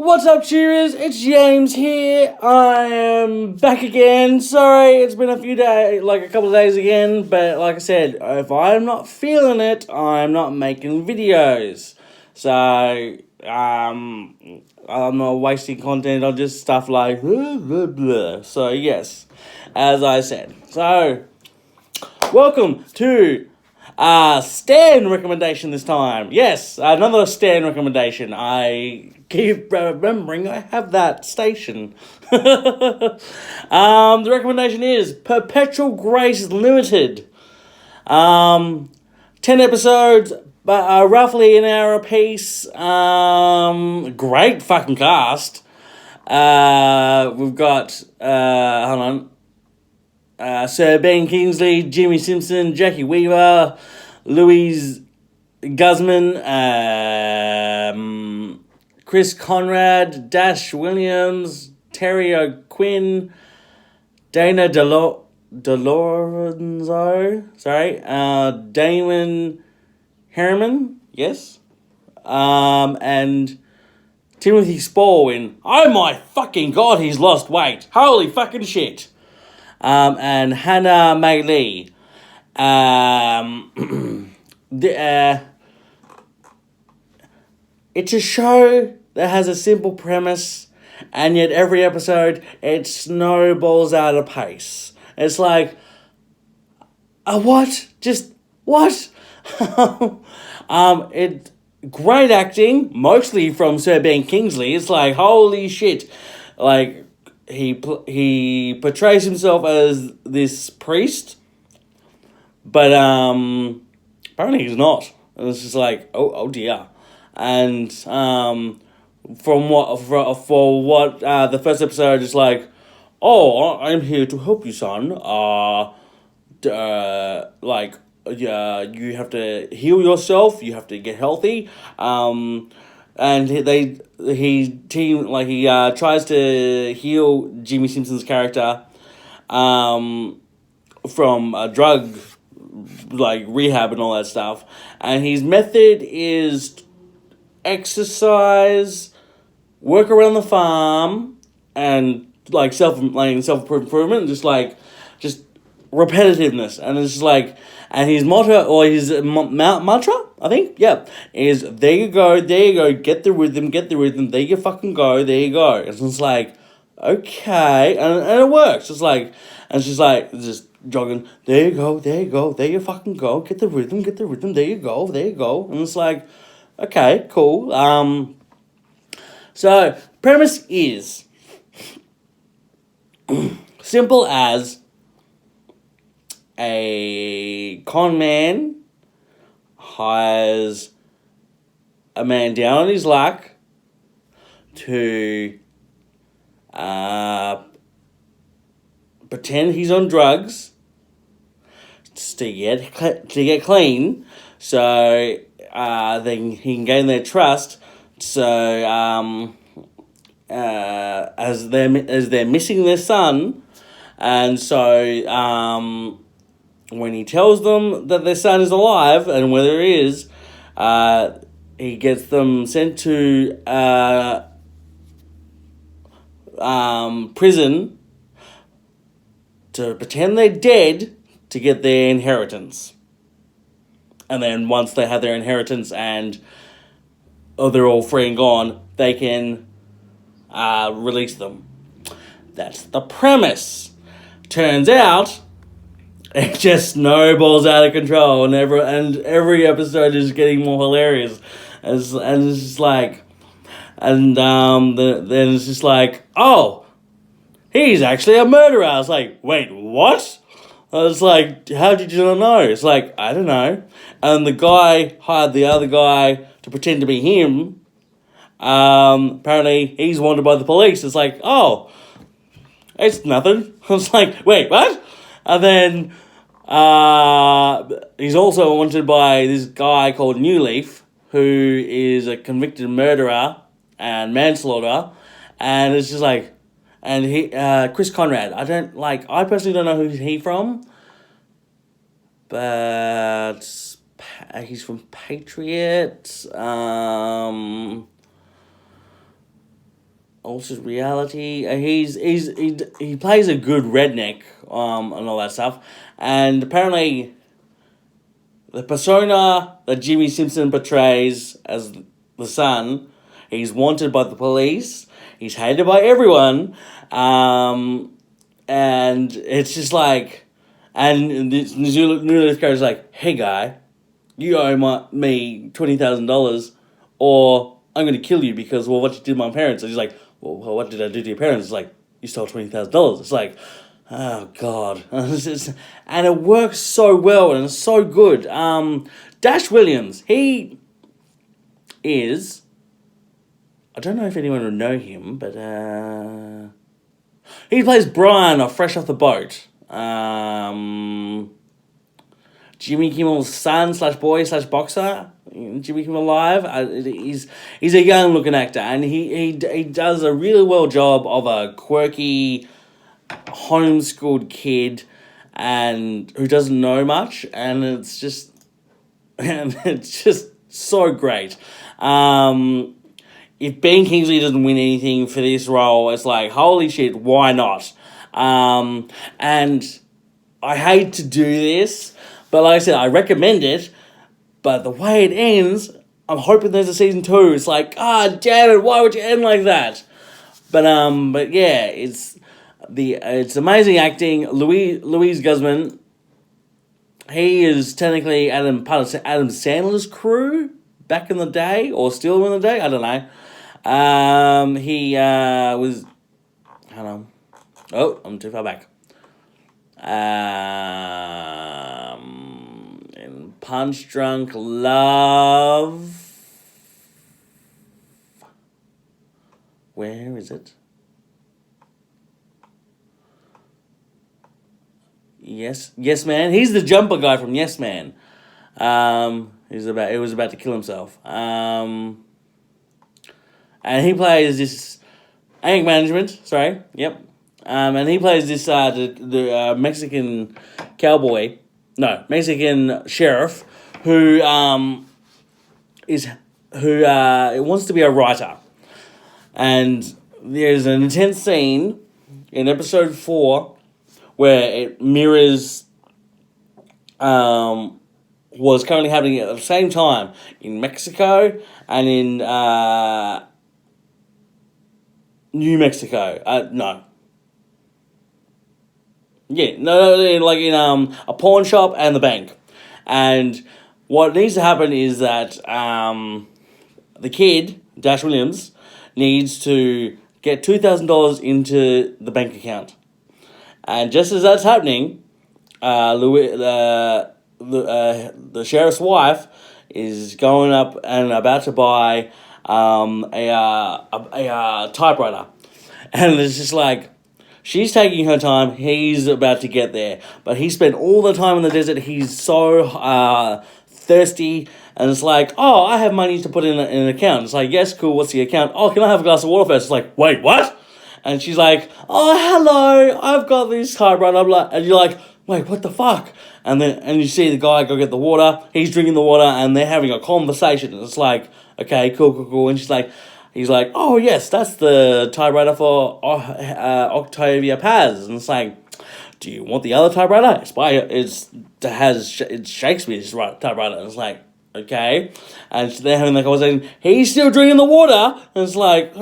What's up, cheerers? It's James here. I am back again. Sorry, it's been a few days, like a couple of days again, but like I said, if I'm not feeling it, I'm not making videos. So, I'm not wasting content on just stuff like blah, blah, blah. So, yes, as I said. So, welcome to Stan recommendation this time. Yes, another Stan recommendation. I keep remembering I have that station. The recommendation is Perpetual Grace Limited. 10 episodes, but roughly an hour apiece. Great fucking cast. We've got, hold on. Sir Ben Kingsley, Jimmy Simpson, Jackie Weaver, Louise Guzman, Chris Conrad, Dash Williams, Terry O'Quinn, Dana Delorenzo, Damon Harriman, yes, and Timothy Spall in, oh my fucking god, he's lost weight, holy fucking shit. And Hannah May Lee. It's a show that has a simple premise, and yet every episode it snowballs out of pace. It's like, what? Just what? It great acting, mostly from Sir Ben Kingsley. It's like holy shit, like. He portrays himself as this priest, but apparently he's not. And it's just like oh dear. And for what the first episode is like, oh, I'm here to help you, son. You have to heal yourself. You have to get healthy. And he tries to heal Jimmy Simpson's character from a drug rehab and all that stuff, and his method is exercise, work around the farm, and self improvement, just repetitiveness, and it's just like. And his motto, or his mantra, I think, yeah, is there you go, get the rhythm, there you fucking go, there you go. And it's like, okay, and it works. It's like, and it's just jogging, there you go, there you fucking go, get the rhythm, there you go. And it's like, okay, cool. So, premise is simple as a con man hires a man down on his luck to pretend he's on drugs to get clean, so then he can gain their trust. So as they're missing their son, and so when he tells them that their son is alive and whether he is, he gets them sent to prison to pretend they're dead to get their inheritance. And then once they have their inheritance and they're all free and gone, they can release them. That's the premise. Turns out it just snowballs out of control, and every episode is getting more hilarious, and it's just like, and then it's just like, oh, he's actually a murderer. I was like, wait, what? I was like, how did you not know? It's like, I don't know. And the guy hired the other guy to pretend to be him. Apparently he's wanted by the police. It's like, oh, it's nothing. I was like, wait, what? And then he's also wanted by this guy called Newleaf, who is a convicted murderer and manslaughter, and it's just like, and he Chris Conrad. I personally don't know who's he from, but he's from Patriot. alternate reality. He plays a good redneck, and all that stuff. And apparently, the persona that Jimmy Simpson portrays as the son, he's wanted by the police. He's hated by everyone, and it's just like, and this new character's like, "Hey guy, you owe me $20,000, or I'm going to kill you because, well, what you did to my parents." And he's like, "Well, what did I do to your parents?" It's like, "You stole $20,000. It's like, oh God, and it works so well and it's so good. Dash Williams, he is. I don't know if anyone would know him, but he plays Brian of Fresh Off the Boat. Jimmy Kimmel's son / boy / boxer, Jimmy Kimmel Live. He's a young looking actor, and he does a really well job of a quirky, homeschooled kid, and who doesn't know much, and it's just so great. If Ben Kingsley doesn't win anything for this role, it's like, holy shit, why not? And I hate to do this, but like I said, I recommend it, but the way it ends, I'm hoping there's a season 2. It's like, damn it, why would you end like that? But yeah, it's amazing acting. Louise Guzman, he is technically part of Adam Sandler's crew back in the day, or still in the day, I don't know. He was, hold on. Oh, I'm too far back. In Punch Drunk Love. Where is it? Yes Man. He's the jumper guy from Yes Man. He was about to kill himself. And he plays this anger management. Sorry. Yep. And he plays this the Mexican cowboy, no, Mexican sheriff who wants to be a writer. And there's an intense scene in episode 4 where it mirrors was currently happening at the same time in Mexico and in New Mexico. No. Yeah, no, like in a pawn shop and the bank. And what needs to happen is that the kid, Dash Williams, needs to get $2,000 into the bank account. And just as that's happening, the sheriff's wife is going up and about to buy a typewriter. And it's just like, she's taking her time. He's about to get there. But he spent all the time in the desert. He's so thirsty. And it's like, oh, I have money to put in an account. It's like, yes, cool, what's the account? Oh, can I have a glass of water first? It's like, wait, what? And she's like, oh, hello, I've got this typewriter, blah, blah. And you're like, wait, what the fuck? And you see the guy go get the water. He's drinking the water, and they're having a conversation. And it's like, okay, cool. And he's like, oh, yes, that's the typewriter for Octavia Paz. And it's like, do you want the other typewriter? It's Shakespeare's typewriter. And it's like, okay. And they're having that conversation. He's still drinking the water. And it's like,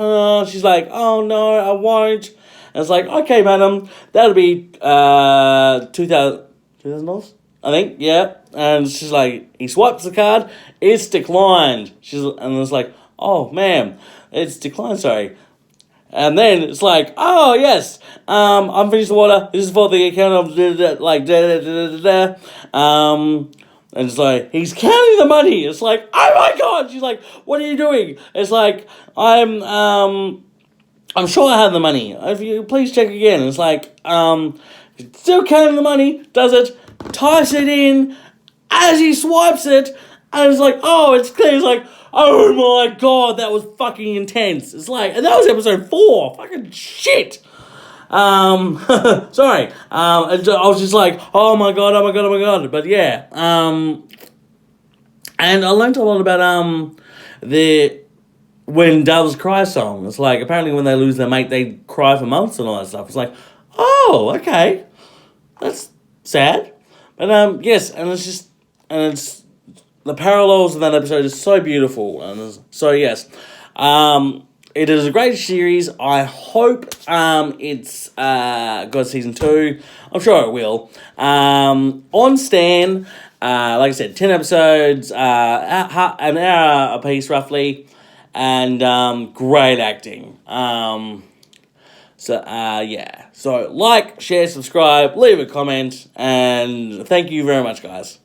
she's like, oh, no, I won't. And it's like, okay, madam, that'll be $2,000, I think, yeah. And she's like, he swipes the card, it's declined. And it's like, oh, ma'am, it's declined, sorry. And then it's like, oh, yes, I'm finished the water. This is for the account of and it's like, he's counting the money. It's like, oh my God. She's like, what are you doing? It's like, I'm sure I have the money. If you please check again. It's like, still counting the money, does it, types it in as he swipes it, and it's like, oh, it's clear. It's like, oh my God, that was fucking intense. It's like, and that was episode 4. Fucking shit. Sorry. I was just like, oh my God. But yeah. And I learned a lot about the when doves cry song. It's like, apparently when they lose their mate, they cry for months and all that stuff. It's like, oh, okay, that's sad. But yes, and it's the parallels in that episode is so beautiful, and so yes, it is a great series. I hope it's got season 2. I'm sure it will. On Stan, like I said, 10 episodes, an hour a piece roughly, and great acting. Yeah. So like, share, subscribe, leave a comment, and thank you very much, guys.